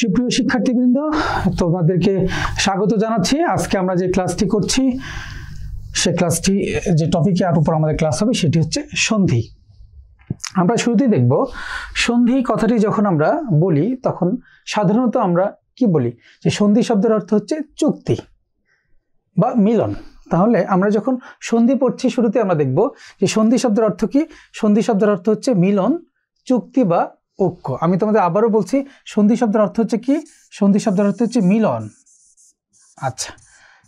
সুপ্রিয় শিক্ষার্থীবৃন্দ, তোমাদেরকে স্বাগত জানাচ্ছি। আজকে আমরা যে ক্লাসটি করছি সে ক্লাসটি যে টপিকে আর উপর আমাদের ক্লাস হবে সেটি হচ্ছে সন্ধি। আমরা শুরুতেই দেখব সন্ধি কথাটি যখন আমরা বলি তখন সাধারণত আমরা কি বলি যে সন্ধি শব্দের অর্থ হচ্ছে চুক্তি বা মিলন। তাহলে আমরা যখন সন্ধি পড়ছি শুরুতে আমরা দেখব যে সন্ধি শব্দের অর্থ কি। সন্ধি শব্দের অর্থ হচ্ছে মিলন, চুক্তি বা ঐক্য। আমি তোমাদের আবারও বলছি, সন্ধি শব্দের অর্থ হচ্ছে কি? সন্ধি শব্দের অর্থ হচ্ছে মিলন। আচ্ছা,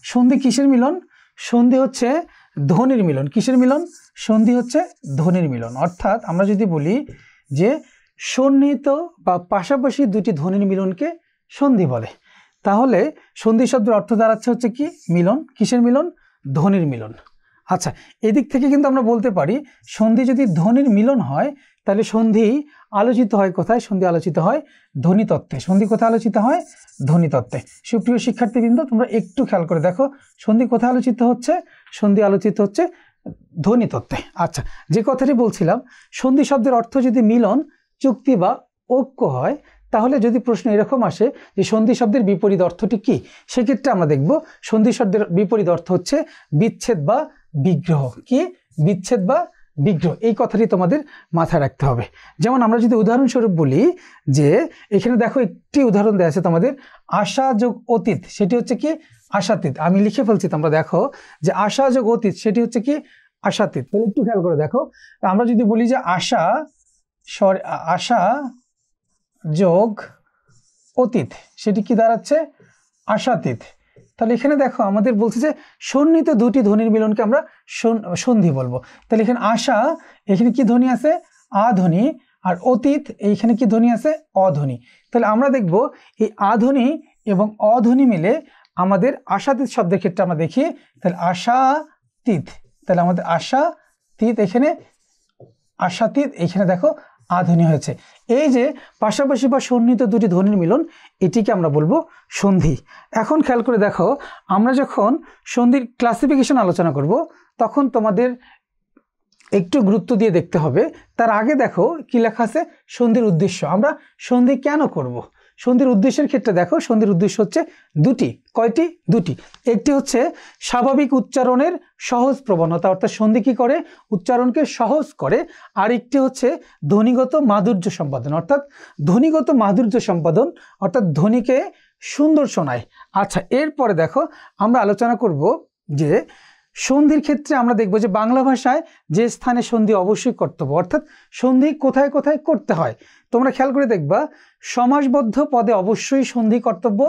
সন্ধি কিসের মিলন? সন্ধি হচ্ছে ধ্বনির মিলন। কিসের মিলন? সন্ধি হচ্ছে ধ্বনির মিলন। অর্থাৎ আমরা যদি বলি যে সন্নিহিত বা পাশাপাশি দুটি ধ্বনির মিলনকে সন্ধি বলে, তাহলে সন্ধি শব্দের অর্থ দাঁড়াচ্ছে হচ্ছে কি? মিলন। কিসের মিলন? ধ্বনির মিলন। আচ্ছা, এদিক থেকে কিন্তু আমরা বলতে পারি সন্ধি যদি ধ্বনির মিলন হয় তাহলে সন্ধি আলোচিত হয় কোথায়? সন্ধি আলোচিত হয় ধ্বনিতত্ত্বে। সন্ধি কোথায় আলোচিত হয়? ধ্বনিতত্ত্বে। সুপ্রিয় শিক্ষার্থীবৃন্দ, তোমরা একটু খেয়াল করে দেখো সন্ধি কোথায় আলোচিত হচ্ছে? সন্ধি আলোচিত হচ্ছে ধ্বনিতত্ত্বে। আচ্ছা, যে কথাটি বলছিলাম, সন্ধি শব্দের অর্থ যদি মিলন, চুক্তি বা ঐক্য হয়, তাহলে যদি প্রশ্ন এরকম আসে যে সন্ধি শব্দের বিপরীত অর্থটি কি, সেক্ষেত্রে আমরা দেখব সন্ধি শব্দের বিপরীত অর্থ হচ্ছে বিচ্ছেদ বা বিগ্রহ। কি? বিচ্ছেদ বা বিগ্রহ। এই কথাটি তোমাদের মাথায় রাখতে হবে। যেমন আমরা যদি উদাহরণস্বরূপ বলি যে এখানে দেখো একটি উদাহরণ দেওয়া আছে তোমাদের, আশা যোগ অতীত, সেটি হচ্ছে কি? আশাতীত। আমি লিখে ফেলছি, তোমরা দেখো যে আশা যোগ অতীত সেটি হচ্ছে কি? আশাতীত। তাহলে একটু খেয়াল করে দেখো, আমরা যদি বলি যে আশা যোগ অতীত সেটি কি দাঁড়াচ্ছে? আশাতীত। তাহলে এখানে দেখো আমাদের বলছে যে সন্নিহিত দুটি ধ্বনির মিলনকে আমরা সন্ধি বলবো। তাহলে এখানে আশা, এখানে কি ধ্বনি আছে? আ ধ্বনি। আর অতীত, এইখানে কি ধ্বনি আছে? অধ্বনি। তাহলে আমরা দেখব এই আধ্বনি এবং অধ্বনি মিলে আমাদের আশাতীত শব্দের ক্ষেত্রে আমরা দেখি, তাহলে আশাতীত। তাহলে আমাদের আশাতীত, এখানে আশাতীত, এখানে দেখো আধ্বনি হয়েছে। এই যে পাশাপাশি বা সন্নিহিত দুটি ধ্বনির মিলন, এটিকে আমরা বলবো সন্ধি। এখন খেয়াল করে দেখো, আমরা যখন সন্ধির ক্লাসিফিকেশন আলোচনা করব তখন তোমাদের একটু গুরুত্ব দিয়ে দেখতে হবে। তার আগে দেখো কি লেখা আছে? সন্ধির উদ্দেশ্য। আমরা সন্ধি কেন করব? সন্ধির উদ্দেশ্যের ক্ষেত্রে দেখো, সন্ধির উদ্দেশ্য হচ্ছে দুটি। কয়টি? দুটি। একটি হচ্ছে স্বাভাবিক উচ্চারণের সহজ প্রবণতা, অর্থাৎ সন্ধি কি করে? উচ্চারণকে সহজ করে। আর একটি হচ্ছে ধ্বনিগত মাধুর্য সম্পাদন, অর্থাৎ ধ্বনিগত মাধুর্য সম্পাদন, অর্থাৎ ধ্বনিকে সুন্দর শোনায়। আচ্ছা, এরপরে দেখো আমরা আলোচনা করব যে সন্ধির ক্ষেত্রে আমরা দেখব যে বাংলা ভাষায় যে স্থানে সন্ধি অবশ্যই কর্তব্য, অর্থাৎ সন্ধি কোথায় কোথায় করতে হয়। তোমরা খেয়াল করে দেখবা সমাসবদ্ধ পদে অবশ্যই সন্ধি কর্তব্য,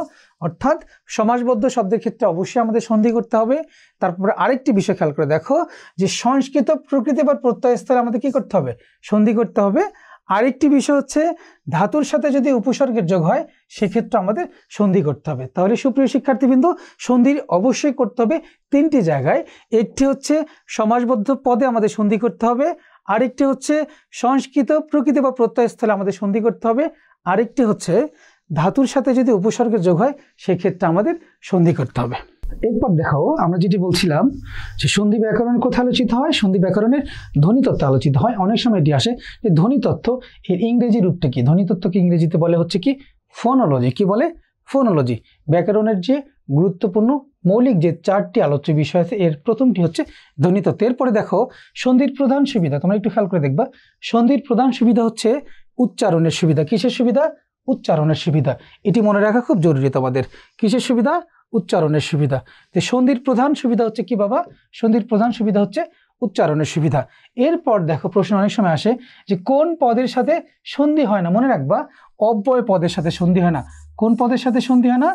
অর্থাৎ সমাসবদ্ধ শব্দের ক্ষেত্রে অবশ্যই আমাদের সন্ধি করতে হবে। তারপরে আরেকটি বিষয় খেয়াল করে দেখো যে সংস্কৃত প্রকৃতি বা প্রত্যয়স্থলে আমাদের কি করতে হবে? সন্ধি করতে হবে। আরেকটি বিষয় হচ্ছে ধাতুর সাথে যদি উপসর্গের যোগ হয় সেক্ষেত্রে আমাদের সন্ধি করতে হবে। তাহলে সুপ্রিয় শিক্ষার্থীবৃন্দ, সন্ধির অবশ্যই করতে হবে তিনটি জায়গায়। একটি হচ্ছে সমাসবদ্ধ পদে আমাদের সন্ধি করতে হবে, আরেকটি হচ্ছে সংস্কৃত প্রকৃতি বা প্রত্যয়স্থলে আমাদের সন্ধি করতে হবে, আরেকটি হচ্ছে ধাতুর সাথে যদি উপসর্গের যোগ হয় সেক্ষেত্রে আমাদের সন্ধি করতে হবে। এরপর দেখো আমরা যেটি বলছিলাম যে সন্ধি ব্যাকরণ কোথায় আলোচিত হয়? সন্ধি ব্যাকরণের ধ্বনিতত্ত্ব আলোচিত হয়। অনেক সময় এটি আসে যে ধ্বনিতত্ত্ব এর ইংরেজি রূপটা কি? ধ্বনিতত্ত্বকে ইংরেজিতে বলে হচ্ছে কি? ফোনোলজি। কি বলে? ফোনোলজি। ব্যাকরণের যে গুরুত্বপূর্ণ মৌলিক যে চারটি আলোচ্য বিষয় আছে এর প্রথমটি হচ্ছে ধ্বনিতত্ত্ব। এরপরে দেখো সন্ধির প্রধান সুবিধা, তোমরা একটু খেয়াল করে দেখবা সন্ধির প্রধান সুবিধা হচ্ছে উচ্চারণের সুবিধা। কিসের সুবিধা? উচ্চারণের সুবিধা। এটি মনে রাখা খুব জরুরি তোমাদের। কিসের সুবিধা? উচ্চারণের সুবিধা। তো সন্ধির প্রধান সুবিধা হচ্ছে কি বাবা? সন্ধির প্রধান সুবিধা হচ্ছে উচ্চারণের সুবিধা। এরপর দেখো প্রশ্ন অনেক সময় আসে যে কোন পদের সাথে সন্ধি হয় না? মনে রাখবা অব্যয় পদের সাথে সন্ধি হয় না। কোন পদের সাথে সন্ধি হয় না?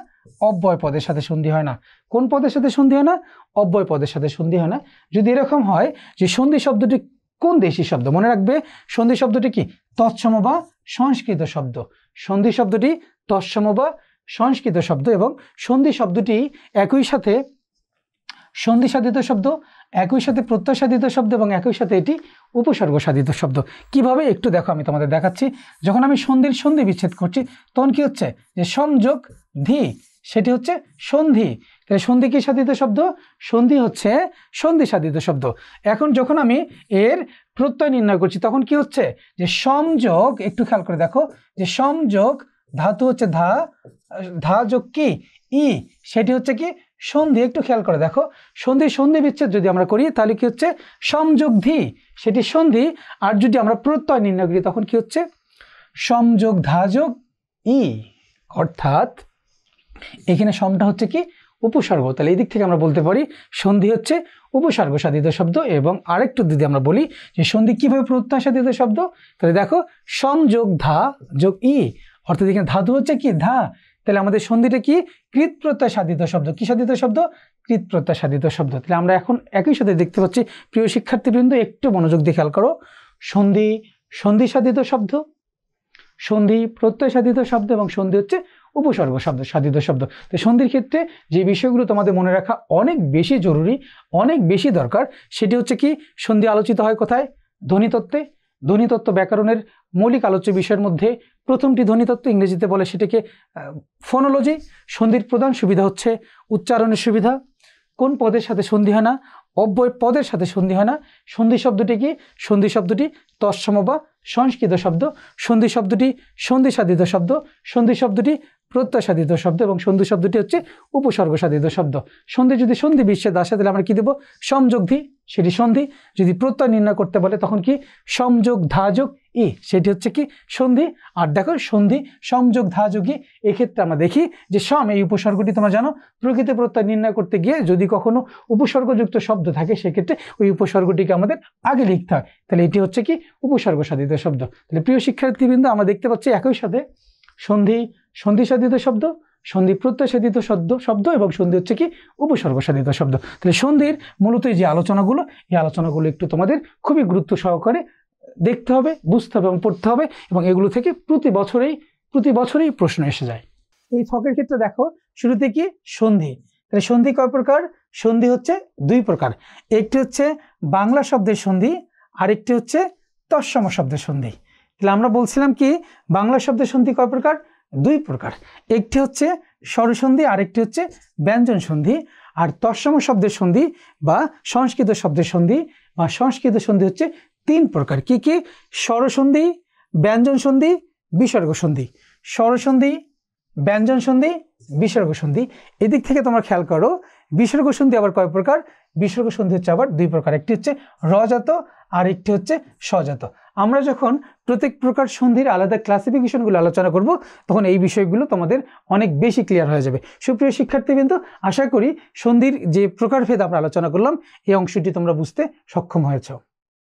অব্যয় পদের সাথে সন্ধি হয় না। কোন পদের সাথে সন্ধি হয় না? অব্যয় পদের সাথে সন্ধি হয় না। যদি এরকম হয় যে সন্ধি শব্দটি কোন দেশি শব্দ, মনে রাখবে সন্ধি শব্দটি কি? তৎসম বা সংস্কৃত শব্দ। সন্ধি শব্দটি তৎসম বা সংস্কৃত শব্দ এবং সন্ধি শব্দটি একই সাথে সন্ধি সাধিত শব্দ, একই সাথে প্রত্যয় সাধিত শব্দ এবং একই সাথে এটি উপসর্গ সাধিত শব্দ। কিভাবে একটু দেখো, আমি তোমাদের দেখাচ্ছি। যখন আমি সন্ধির সন্ধি বিচ্ছেদ করছি তখন কি হচ্ছে? যে সংযোগ ধি, সেটি হচ্ছে সন্ধি। তাহলে সন্ধি কি সাধিত শব্দ? সন্ধি হচ্ছে সন্ধি সাধিত শব্দ। এখন যখন আমি এর প্রত্যয় নির্ণয় করছি তখন কি হচ্ছে? যে সংযোগ, একটু খেয়াল করে দেখো, যে সংযোগ ধাতু হচ্ছে ধা, ধা যোগ কি ই, সেটি হচ্ছে কি সন্ধি। একটু খেয়াল করে দেখো, সন্ধি বিচ্ছেদ যদি আমরা করি তাহলে কি হচ্ছে সমযোগ ধি, সেটি সন্ধি। আর যদি আমরা প্রত্যয় নির্ণয় করি তখন কি হচ্ছে সমযোগ ধা যোগ ই, অর্থাৎ এখানে সমটা হচ্ছে কি উপসর্গ। তাহলে এই দিক থেকে আমরা বলতে পারি সন্ধি হচ্ছে উপসর্গ সাধিত শব্দ। এবং আরেকটু যদি আমরা বলি যে সন্ধি কিভাবে প্রত্যয় সাধিত শব্দ, তাহলে দেখো সম যোগ ধা যোগ ই, অর্থাৎ এখানে ধাতু হচ্ছে কি ধা, তাহলে আমাদের সন্ধিটা কি কৃত প্রত্যয় সাধিত শব্দ। কি সাধিত শব্দ? কৃত প্রত্যয় সাধিত শব্দ। তাহলে আমরা এখন একই সাথে দেখতে পাচ্ছি, প্রিয় শিক্ষার্থীবৃন্দ একটু মনোযোগ দিয়ে খেয়াল করো, সন্ধি সন্ধি সাধিত শব্দ, সন্ধি প্রত্যয় সাধিত শব্দ এবং সন্ধি হচ্ছে উপসর্গ শব্দ সাধিত শব্দ। তো সন্ধির ক্ষেত্রে যে বিষয়গুলো তোমাদের মনে রাখা অনেক বেশি জরুরি, অনেক বেশি দরকার, সেটি হচ্ছে কি সন্ধি আলোচিত হয় কোথায়? ধ্বনিতত্ত্বে। ধ্বনিতত্ত্ব ব্যাকরণের মৌলিক আলোচ্য বিষয়ের মধ্যে প্রথমটি ধ্বনিতত্ত্ব, ইংরেজিতে বলে সেটাকে ফোনোলজি। সন্ধির প্রধান সুবিধা হচ্ছে উচ্চারণের সুবিধা, কোন পদের সাথে সন্ধি হয় না, অব্যয় পদের সাথে সন্ধি হয় না। সন্ধি শব্দটি কি? সন্ধি শব্দটি তৎসম বা সংস্কৃত শব্দ, সন্ধি শব্দটি সন্ধি সাধিত শব্দ, সন্ধি শব্দটি প্রত্যয় সাধিত শব্দ এবং সন্ধি শব্দটি হচ্ছে উপসর্গ সাধিত শব্দ। সন্ধি যদি সন্ধি বিচ্ছেদ আসে তাহলে আমরা কি দেব? সমযোগ ধি, সেটি সন্ধি। যদি প্রত্যয় নির্ণয় করতে বলে তখন কি সমযোগ ধা যোগ ই, সেটি হচ্ছে কি সন্ধি। আর দেখো সন্ধি সমযোগ ধা যোগ ই, এক্ষেত্রে আমরা দেখি যে সম এই উপসর্গটি তোমরা জানো প্রকৃতি প্রত্যয় নির্ণয় করতে গিয়ে যদি কখনো উপসর্গযুক্ত শব্দ থাকে সেক্ষেত্রে ওই উপসর্গটিকে আমাদের আগে লিখতে হয়। তাহলে এটি হচ্ছে কি উপসর্গ সাধিত শব্দ। তাহলে প্রিয় শিক্ষার্থীবৃন্দ আমরা দেখতে পাচ্ছি একই সাথে সন্ধি সন্ধি সাধিত শব্দ, সন্ধি প্রত্যয় সাধিত শব্দ এবং সন্ধি হচ্ছে কি উপসর্গ সাধিত শব্দ। তাহলে সন্ধির মূলত এই যে আলোচনাগুলো, এই আলোচনাগুলো একটু তোমাদের খুবই গুরুত্ব সহকারে দেখতে হবে, বুঝতে হবে এবং পড়তে হবে, এবং এগুলো থেকে প্রতি বছরেই প্রশ্ন এসে যায়। এই ছকের ক্ষেত্রে দেখো শুরুতে কি সন্ধি। তাহলে সন্ধি কয় প্রকার? সন্ধি হচ্ছে দুই প্রকার, একটি হচ্ছে বাংলা শব্দের সন্ধি, আরেকটি হচ্ছে তৎসম শব্দের সন্ধি। তাহলে আমরা বলছিলাম কি বাংলা শব্দের সন্ধি কয় প্রকার? দুই প্রকার, একটি হচ্ছে স্বরসন্ধি, আরেকটি হচ্ছে ব্যঞ্জন সন্ধি। আর তৎসম শব্দের সন্ধি বা সংস্কৃত শব্দের সন্ধি বা সংস্কৃত সন্ধি হচ্ছে তিন প্রকার। কি কি? স্বরসন্ধি, ব্যঞ্জন সন্ধি, বিসর্গ সন্ধি। স্বরসন্ধি, ব্যঞ্জন সন্ধি, বিসর্গ সন্ধি। এদিক থেকে তোমরা খেয়াল করো বিসর্গ সন্ধি আবার কয় প্রকার? বিসর্গ সন্ধি হচ্ছে আবার দুই প্রকার, একটি হচ্ছে রজাত আর একটি হচ্ছে স্বজাত। আমরা যখন প্রত্যেক প্রকার সন্ধির আলাদা ক্লাসিফিকেশনগুলো আলোচনা করব তখন এই বিষয়গুলো তোমাদের অনেক বেশি ক্লিয়ার হয়ে যাবে। সুপ্রিয় শিক্ষার্থীবৃন্দ, আশা করি সন্ধির যে প্রকারভেদ আমরা আলোচনা করলাম এই অংশটি তোমরা বুঝতে সক্ষম হয়েছ।